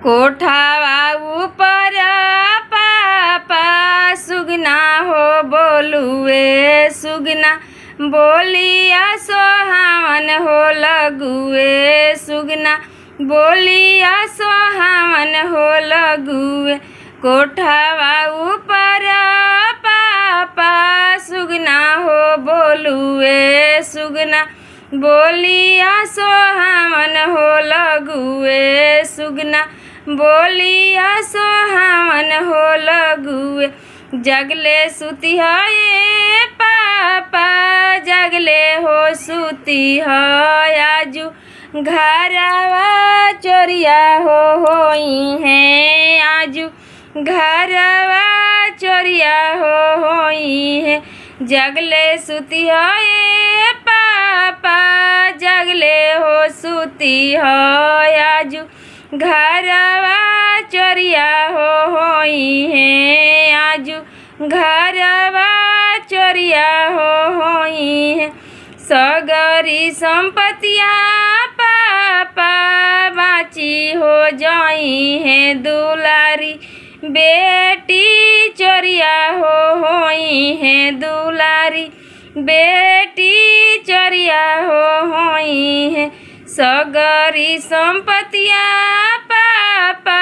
कोठावा ऊपर पापा सुगना हो बोलुए सुगना बोलिया सोहावन हो लगुए सुगना बोलिया सोहावन हो लगुए। कोठावा ऊपर पापा सुगना हो बोलुए सुगना बोलिया सोहावन हो लगुए सुगना बोलिया सोहावन हो लगुए। जगले सुती है पापा जगले हो सुती है आजू घरवा चोरिया होई है आजू घरवा चोरिया होई है। जगले सुती है पापा जगले हो सुती है आजू घरवा चोरिया होई है आजू घरवा चोरिया होई है। सगरी संपत्तिया पापा बाची हो जाई है दुलारी बेटी चोरिया होई है दुलारी बेटी चोरिया होई है। सगरी संपत्तिया पापा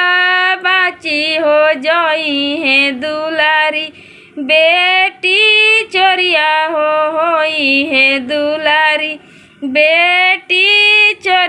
बाची हो जाई है दुलारी बेटी चोरिया होई है दुलारी बेटी चोरी।